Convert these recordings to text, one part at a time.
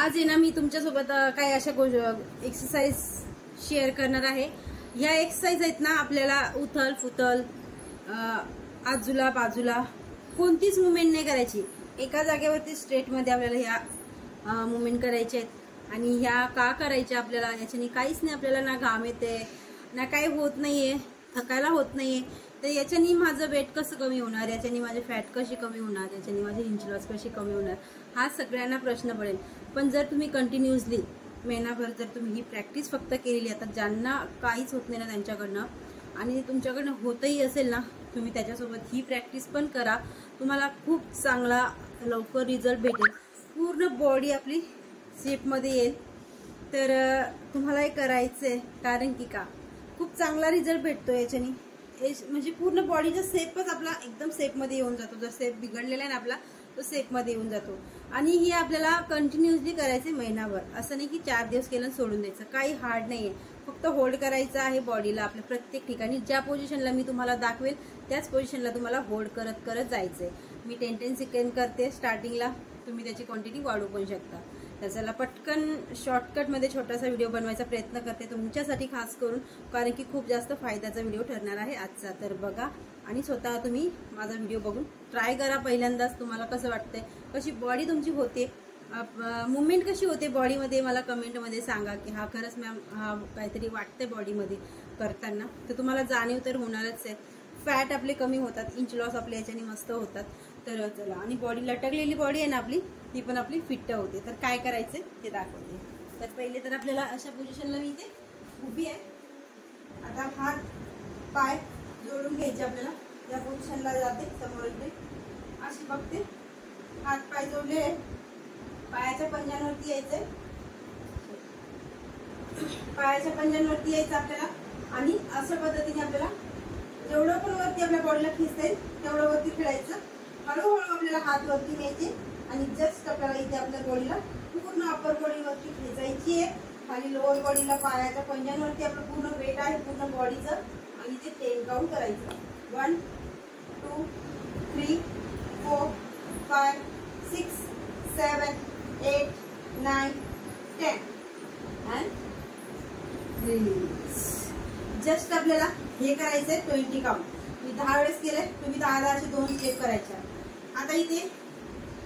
आज आहे ना मी तुमच्यासोबत काही अशा एक्सरसाइज शेअर करणार आहे। ह्या एक्सरसाइज आहेत ना आपल्याला उथल फुथल आजूला बाजूला कोणतीच मुवमेंट नाही करायची, एका जागेवरती स्ट्रेट मध्ये आपल्याला ह्या मुवमेंट करायचे आहेत। आणि ह्या का करायच्या आपल्याला, याच्याने काहीच नाही, आपल्याला ना घाम येते ना काही होत नाहीये, थकायला होत नाहीये। तर याच्याने माझं वेट कसं कमी होणार, याच्याने माझे फॅट कशी कमी होणार, याच्याने माझी इंच लॉस कशी कमी होणार, हा सगळ्यांना प्रश्न पडेल। पण जर तुम्ही कंटिन्युअसली महिनाभर जर तुम्ही ही प्रॅक्टिस फक्त केलेली, आता ज्यांना काहीच होत नाही ना त्यांच्याकडनं आणि तुमच्याकडनं होतही असेल ना, तुम्ही त्याच्यासोबत ही प्रॅक्टिस पण करा, तुम्हाला खूप चांगला लवकर रिझल्ट भेटेल, पूर्ण बॉडी आपली शेपमध्ये येईल। तर तुम्हाला हे करायचंय, कारण की का खूप चांगला रिझल्ट भेटतो याच्याने, म्हणजे पूर्ण बॉडीचा शेपच आपला एकदम शेपमध्ये येऊन जातो। जर शेप बिघडलेला आहे ना आपला, तो शेपमध्ये येऊन जातो। आणि ही आपल्याला कंटिन्युअसली करायचे महिनाभर, असं नाही की 4 दिवस केलं सोडून द्यायचं, काही हार्ड नाहीये, फक्त होल्ड करायचं आहे बॉडीला आपल्या प्रत्येक ठिकाणी। ज्या पोझिशनला मी तुम्हाला दाखवेल त्याच पोझिशनला तुम्हाला होल्ड करत करत जायचंय। मी 10-10 सेकंड करते स्टार्टिंगला, तुम्ही त्याची क्वांटिटी वाढवू पण शकता। त्याच्याला पटकन शॉर्टकटमध्ये छोटासा व्हिडिओ बनवायचा प्रयत्न करते तुमच्यासाठी खास करून, कारण की खूप जास्त फायद्याचा व्हिडिओ ठरणार आहे आजचा। तर बघा आणि स्वतः तुम्ही माझा व्हिडिओ बघून ट्राय करा पहिल्यांदाच, तुम्हाला कसं वाटतंय, कशी बॉडी तुमची होते, मुवमेंट कशी होते बॉडीमध्ये, मला कमेंटमध्ये सांगा की हा खरंच मॅम हा काहीतरी वाटतंय बॉडीमध्ये करताना। तर तुम्हाला जाणीव तर होणारच आहे, फॅट आपले कमी होतात, इंच लॉस आपल्या याच्याने मस्त होतात। तर चला, आणि बॉडी लटकलेली बॉडी आहे ना आपली, ती पण आपली फिट होते। तर काय करायचं ते दाखवते। तर पहिले तर आपल्याला अशा पोझिशनला मी इथे उभी आहे, आता हात पाय जोडून घ्यायचे, आपल्याला या पोझिशनला जाते, समोर इथे अशी बघते, हात पाय जोडले, पायाच्या पंजांवरती यायचंय, पायाच्या पंजांवरती यायचं आपल्याला। आणि अशा पद्धतीने आपल्याला जेवढं पण वरती आपल्या बॉडीला खेचता येईल तेवढं वरती खेळायचं। हळूहळू आपल्याला हात वरती न्यायचे आणि जस्ट आपल्याला इथे आपल्या बॉडीला पूर्ण अप्पर बॉडी वरती खेचायची आहे, खाली लोअर बॉडीला पायाच्या पंजांवरती आपलं पूर्ण वेट आहे पूर्ण बॉडीचं, आणि ते 10 काउंट करायचं। 1 2 3 4 5 6 7 8 9 10 अँड रिलीज। जस्ट आपल्याला हे करायचंय 20 काउंट। मी 10 वेळेस केले, तुम्ही 10 असे 2 स्टेप करायच्या। आता इथे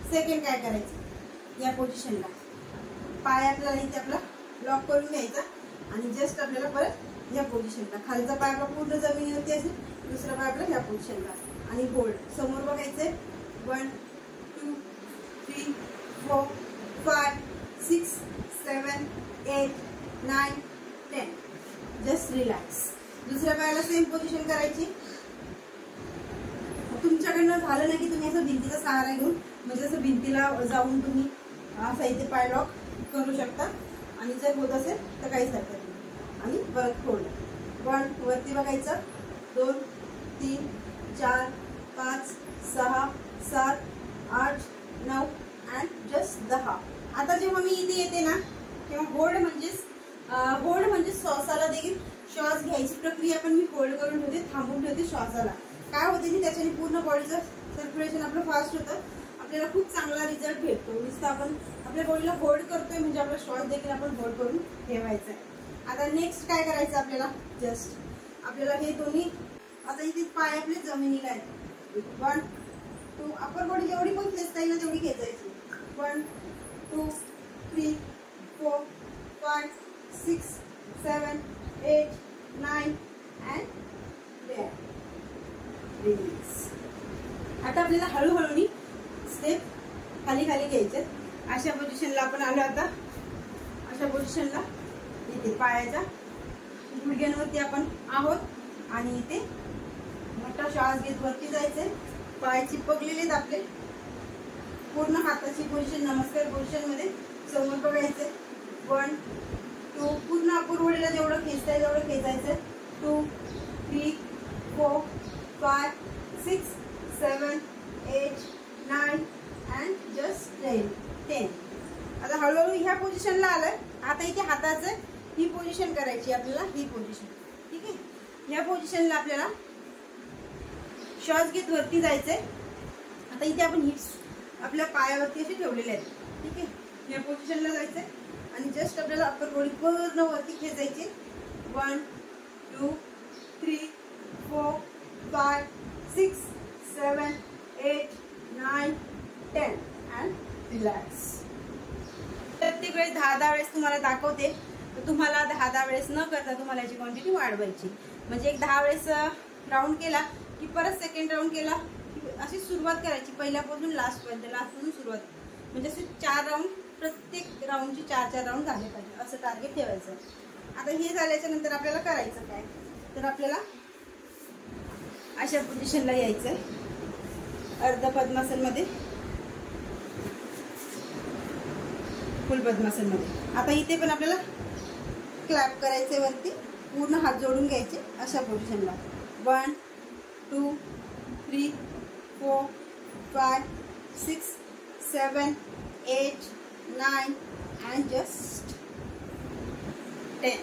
सेकंड काय करायचं, या पोझिशनला पाय आपल्याला इथे आपला लॉक करून घ्यायचा आणि जस्ट आपल्याला परत या पोझिशनला, खालचा पाय आपला पूर्ण जमिनीवरती असेल, दुसरा पाय आपला ह्या पोझिशनला आणि होल्ड। समोर बघायचंय 1 2 3 4 5 6 7 8 9 10 जस्ट रिलॅक्स। दुसऱ्या पायाला सेम पोझिशन करायची। तुमच्याकडनं झालं नाही की तुम्ही असं भिंतीचा सहारा घेऊन, म्हणजे असं भिंतीला जाऊन तुम्ही असा इथे पाय लॉक करू शकता, आणि जर होत असेल तर काहीच हरकत नाही। आणि परत होल्ड 1 वरती बघायचं, 2 3 4 5 6 7 8 9 अँड जस्ट 10। आता जेव्हा मी इथे येते ना तेव्हा होल्ड म्हणजे श्वासाला देखील श्वास घ्यायची प्रक्रिया पण मी होल्ड करून ठेवते, थांबून ठेवते श्वासाला। काय होते की त्याच्याने पूर्ण बॉडीचं सर्क्युलेशन आपलं फास्ट होतं, आपल्याला खूप चांगला रिझल्ट भेटतो। नुसतं आपण आपल्या बॉडीला होल्ड करतोय म्हणजे आपला श्वास देखील आपण होल्ड करून ठेवायचा आहे। आता नेक्स्ट काय करायचं आपल्याला, जस्ट आपल्याला हे दोन्ही आता इथे पाय आपले जमिनीला आहेत, 1 2 अप्पर बॉडी जेवढी पण खेचता येईल तेवढी खेचायची, 1 2 3 4 5 6 7 8 9 अँड 10 रिलीज। आता आपल्याला हळूहळू स्टेप खाली खाली घ्यायचे। अशा पोझिशनला आपण आलो, आता अशा पोझिशनला इथे पायाच्या गुडघ्यांवरती आपण आहोत आणि इथे मोठा श्वास घेत वरती जायचंय, पाय चिपकलेले आहेत आपले, पूर्ण हाताची पोझिशन नमस्कार पोझिशन मध्ये समोर बघायचे, 1 2 पूर्ण अप्पर बॉडीला जेवढं खेचताय तेवढं खेचायचं, 2 3 4 5 6 7 8 9 अँड जस्ट 10। आता हळूहळू ह्या पोझिशनला आलंय, आता इथे हाताचं ही पोझिशन करायची आपल्याला, ही पोझिशन, ठीक आहे। ह्या पोझिशनला आपल्याला श्वास घेत वरती जायचंय। आता इथे आपण हिप्स आपल्या पायावरती असे ठेवलेले आहेत, ठीक आहे। या पोझिशनला जायचंय आणि जस्ट आपल्याला अप्पर बॉडी पूर्ण वरती खेचायची. 1 2 3 4 5 6 7 8 9 10 अँड रिलॅक्स. प्रत्येक वेळेस 10 वेळेस तुम्हाला दाखवते, तर तुम्हाला 10 वेळेस न करता तुम्हाला याची क्वांटिटी वाढवायची. म्हणजे एक 10 वेळेस राऊंड केला की परत सेकंड राऊंड केला की अशी सुरुवात करायची पहिल्यापासून लास्टपर्यंत, लास्टपासून सुरुवात. म्हणजे असे 4 राऊंड, प्रत्येक राऊंडचे 4 राऊंड झाले पाहिजे असं टार्गेट ठेवायचं. आता हे झाल्याच्या नंतर आपल्याला करायचं काय, तर आपल्याला अशा पोझिशनला यायचं आहे अर्ध पद्मासनमध्ये, फुल पद्मासनमध्ये. आता इथे पण आपल्याला क्लॅप करायचे वरती, पूर्ण हात जोडून घ्यायचे अशा पोझिशनला. 1 2 3 4 5 6 7 8 9 अँड जस्ट 10.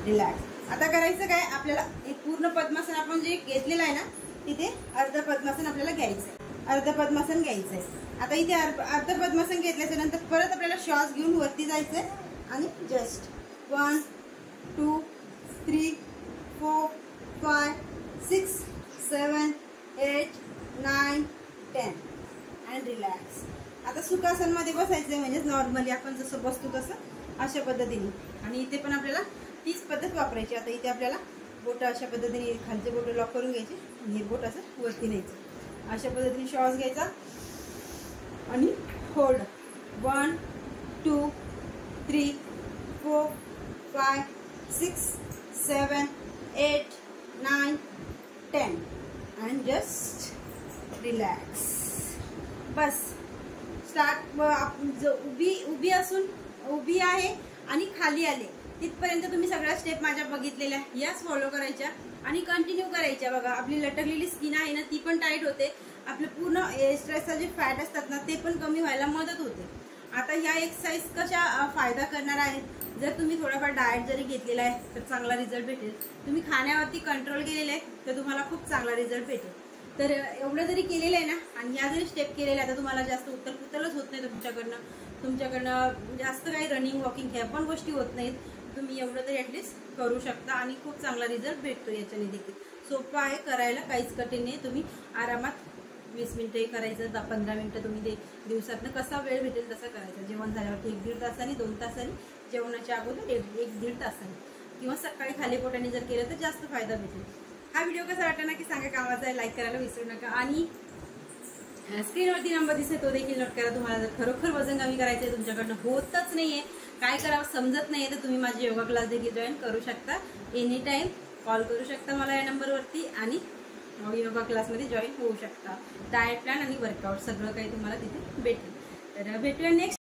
रिलॅक्स. आता करायचं काय, आपल्याला एक पूर्ण पद्मासन आपण जे घेतलेलं आहे ना तिथे अर्ध पद्मासन आपल्याला घ्यायचं आहे, अर्ध पद्मासन घ्यायचं आहे. आता इथे अर्ध पद्मासन घेतल्याच्या नंतर परत आपल्याला श्वास घेऊन वरती जायचं आहे आणि जस्ट 1 2 3 4 5 6 7 8 9 10 अँड रिलॅक्स. आता सुखासनमध्ये बसायचं म्हणजेच नॉर्मली आपण जसं बसतो तसं अशा पद्धतीने. आणि इथे पण आपल्याला तीच पद्धत वापरायची. आता इथे आपल्याला बोटं अशा पद्धतीने खालचे बोटं लॉक करून घ्यायचे आणि हे बोट असं वरती न्यायचं. अशा पद्धतीने श्वास घ्यायचा आणि hold. 1 2 3 4 5 6 7 8 9 10 and just relax. Bus start. उभी असून उभी आहे आणि खाली आले तिथपर्यंत तुम्ही सगळ्या स्टेप माझ्या बघितलेल्या याच फॉलो करायच्या आणि कंटिन्यू करायच्या. बघा आपली लटकलेली स्किन आहे ना ती पण टाईट होते, आपलं पूर्ण स्ट्रेसचा जे फॅट असतात ना ते पण कमी व्हायला मदत होते. आता ह्या एक्सरसाइज कशा फायदा करणार आहे, जर तुम्ही थोडाफार डाएट जरी घेतलेला आहे तर चांगला रिझल्ट भेटेल. तुम्ही खाण्यावरती कंट्रोल केलेला आहे तर तुम्हाला खूप चांगला रिझल्ट भेटेल. तर एवढं जरी केलेलं आहे ना आणि ह्या जरी स्टेप केलेल्या आहे तर तुम्हाला जास्त उतलच होत नाही. तुमच्याकडनं जास्त काही रनिंग वॉकिंग ह्या पण गोष्टी होत नाहीत. तुम्ही एवढं तरी ॲटलिस्ट करू शकता आणि खूप चांगला रिझल्ट भेटतो याच्याने देखील. सोपं आहे करायला, काहीच कठीण नाही. तुम्ही आरामात 20 मिनिटंही करायचं, 15 मिनिटं तुम्ही दिवसातनं कसा वेळ भेटेल तसा करायचा. जेवण झाल्यावरती 1-1.5 तासांनी, 2 तासांनी, जेवणाच्या अगोदर 1-1.5 तासांनी किंवा सकाळी खाली पोटाने जर केलं तर जास्त फायदा भेटेल. हा व्हिडिओ कसा वाटला नक्की सांगा, कामाचा आहे, लाईक करायला विसरू नका. आणि स्क्रीनवरती नंबर दिसते तो देखील नोट करा. तुम्हाला जर खरोखर वजन कमी करायचं आहे, तुमच्याकडनं होतच नाहीये, काय करावं समजत नाहीये, तर तुम्ही माझे योगा क्लास देखील जॉईन करू शकता. एनी टाइम कॉल करू शकता मला या नंबरवरती आणि योगा क्लासमध्ये जॉईन होऊ शकता. डाएट प्लॅन आणि वर्कआउट सगळं काही तुम्हाला तिथे भेटेल. तर भेटूया नेक्स्ट